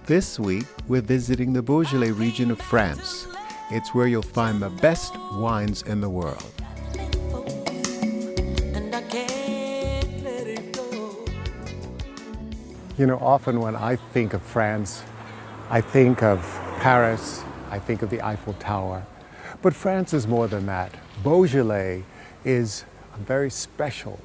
This week, we're visiting the Beaujolais region of France. It's where you'll find the best wines in the world. You know, often when I think of France, I think of Paris, I think of the Eiffel Tower. But France is more than that. Beaujolais is a very special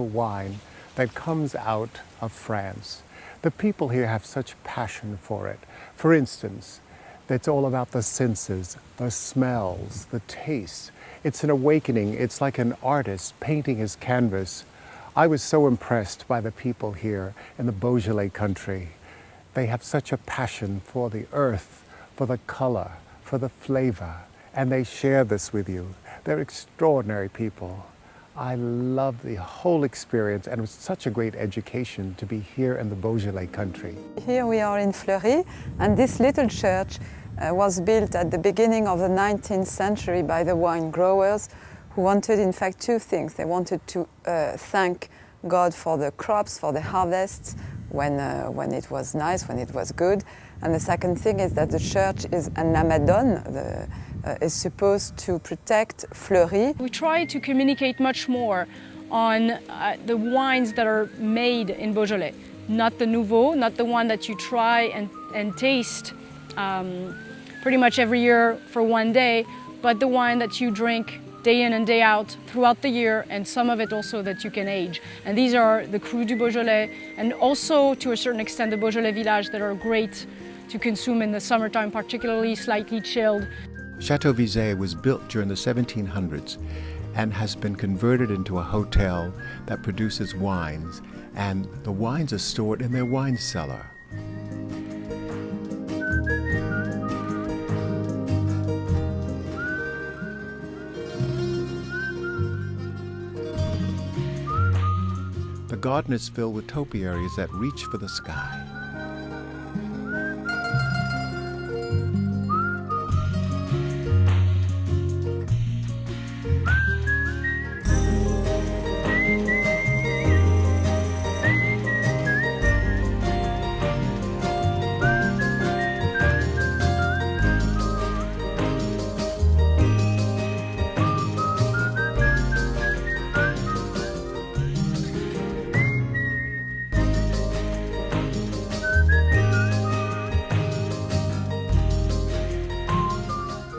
wine that comes out of France. The people here have such passion for it. For instance, it's all about the senses, the smells, the taste. It's an awakening. It's like an artist painting his canvas. I was so impressed by the people here in the Beaujolais country. They have such a passion for the earth, for the color, for the flavor, and they share this with you. They're extraordinary people. I love the whole experience, and it was such a great education to be here in the Beaujolais country. Here we are in Fleury, and this little church was built at the beginning of the 19th century by the wine growers who wanted, in fact, two things. They wanted to thank God for the crops, for the harvests, when it was nice, when it was good. And the second thing is that the church is an amadone, is supposed to protect Fleury. We try to communicate much more on the wines that are made in Beaujolais. Not the nouveau, not the one that you try and taste pretty much every year for one day, but the wine that you drink day in and day out throughout the year, and some of it also that you can age. And these are the Cru du Beaujolais, and also to a certain extent the Beaujolais Village, that are great to consume in the summertime, particularly slightly chilled. Chateau Var was built during the 1700s and has been converted into a hotel that produces wines, and the wines are stored in their wine cellar. The garden is filled with topiaries that reach for the sky.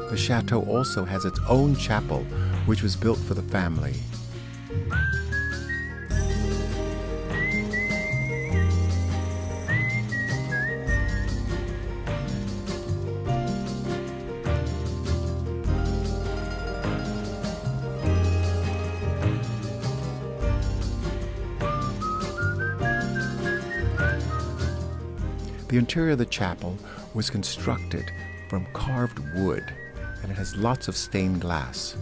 The chateau also has its own chapel, which was built for the family. The interior of the chapel was constructed from carved wood, and it has lots of stained glass.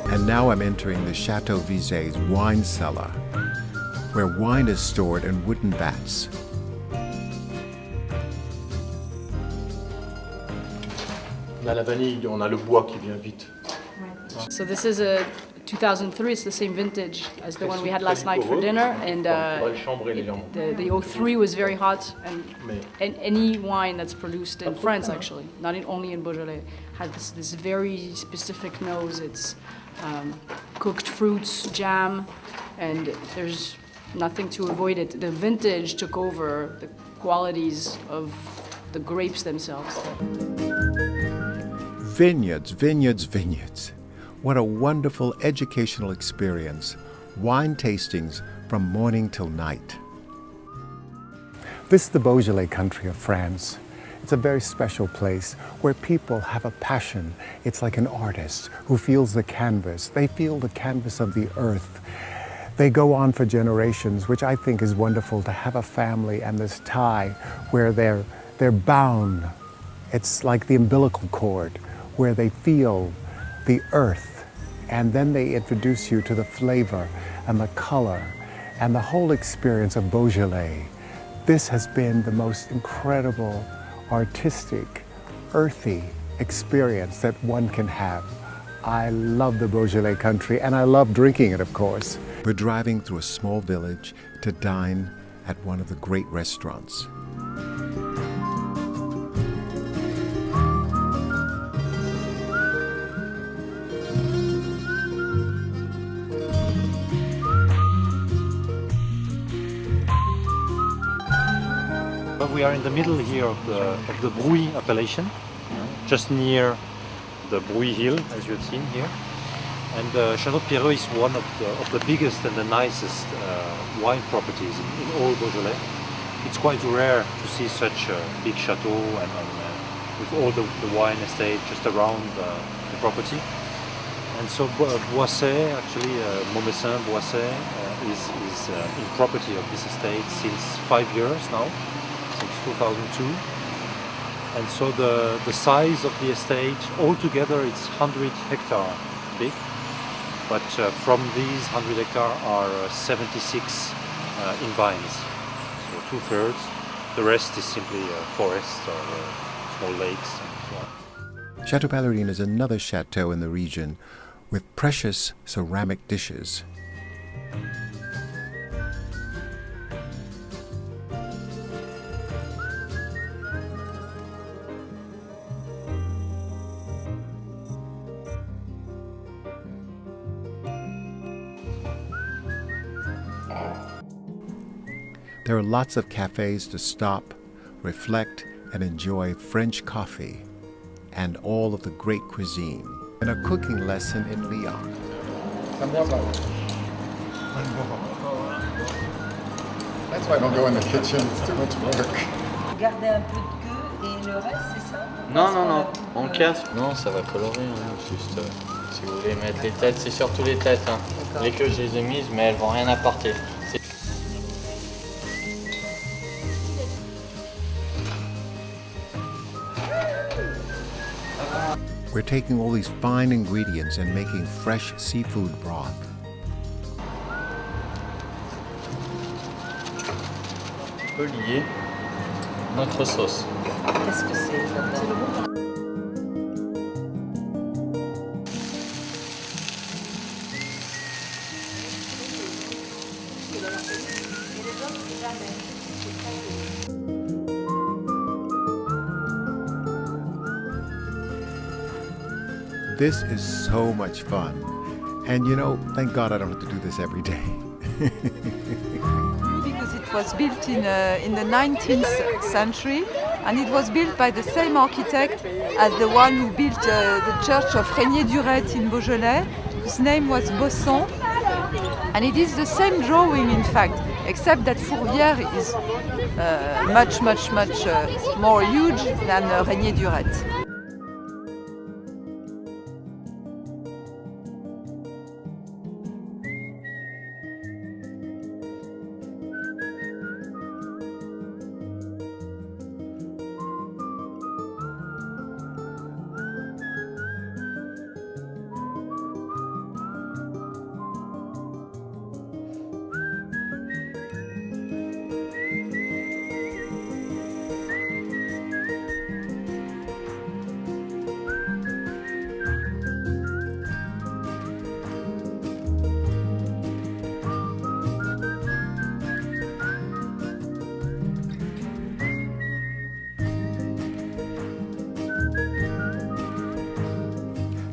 And now I'm entering the Chateau Var's wine cellar, where wine is stored in wooden vats. On a la vanille, on a le bois qui vient vite. So this is a 2003, it's the same vintage as the one we had last night for dinner, and the 03 was very hot, and any wine that's produced in France, actually, not only in Beaujolais, had this very specific nose. It's cooked fruits, jam, and there's nothing to avoid it. The vintage took over the qualities of the grapes themselves. Vineyards, vineyards, vineyards. What a wonderful educational experience. Wine tastings from morning till night. This is the Beaujolais country of France. It's a very special place where people have a passion. It's like an artist who feels the canvas. They feel the canvas of the earth. They go on for generations, which I think is wonderful, to have a family and this tie where they're bound. It's like the umbilical cord, where they feel the earth, and then they introduce you to the flavor and the color and the whole experience of Beaujolais. This has been the most incredible, artistic, earthy experience that one can have. I love the Beaujolais country, and I love drinking it, of course. We're driving through a small village to dine at one of the great restaurants. But we are in the middle here of the Brouille appellation, just near the Brouille Hill, as you have seen here. And Chateau Var is one of the biggest and the nicest wine properties in all Beaujolais. It's quite rare to see such a big chateau and with all the wine estate just around the property. And so Boisset, actually, Maison Boisset is in property of this estate since 5 years now, since 2002. And so the size of the estate, altogether it's 100 hectares big. But from these 100 hectares are 76 in vines, so 2/3. The rest is simply forests or small lakes and so on. Chateau Ballerine is another chateau in the region with precious ceramic dishes. There are lots of cafes to stop, reflect, and enjoy French coffee and all of the great cuisine, and a cooking lesson in Lyon. That's why I don't go in the kitchen, it's too much work. Garder un peu de queue et le reste, c'est ça? Non, non, non, on casse. Non, ça va colorer, hein, juste si vous voulez mettre les têtes, c'est surtout les têtes. Hein. Les queues, je les ai mises, mais elles vont rien apporter. We're taking all these fine ingredients and making fresh seafood broth. On peut lier notre sauce. Qu'est-ce que c'est là-dedans? This is so much fun. And you know, thank God I don't have to do this every day. Because it was built in the 19th century, and it was built by the same architect as the one who built the church of Régnier-Durette in Beaujolais, whose name was Bosson. And it is the same drawing, in fact, except that Fourvière is much more huge than Régnier-Durette.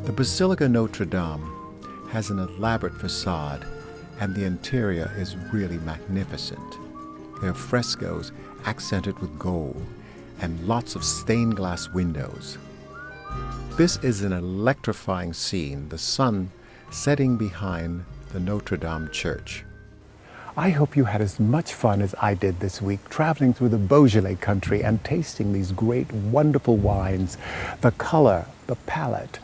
The Basilica Notre Dame has an elaborate facade, and the interior is really magnificent. There are frescoes accented with gold and lots of stained glass windows. This is an electrifying scene, the sun setting behind the Notre Dame church. I hope you had as much fun as I did this week traveling through the Beaujolais country and tasting these great, wonderful wines. The color, the palette,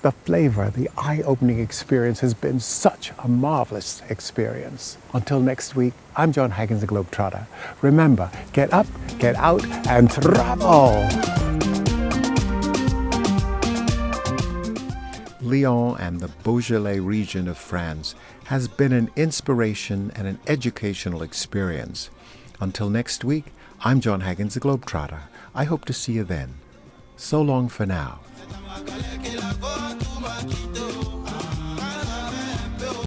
the flavor, the eye-opening experience has been such a marvelous experience. Until next week, I'm John Haggins, the Globetrotter. Remember, get up, get out, and travel! Lyon and the Beaujolais region of France has been an inspiration and an educational experience. Until next week, I'm John Haggins, the Globetrotter. I hope to see you then. So long for now.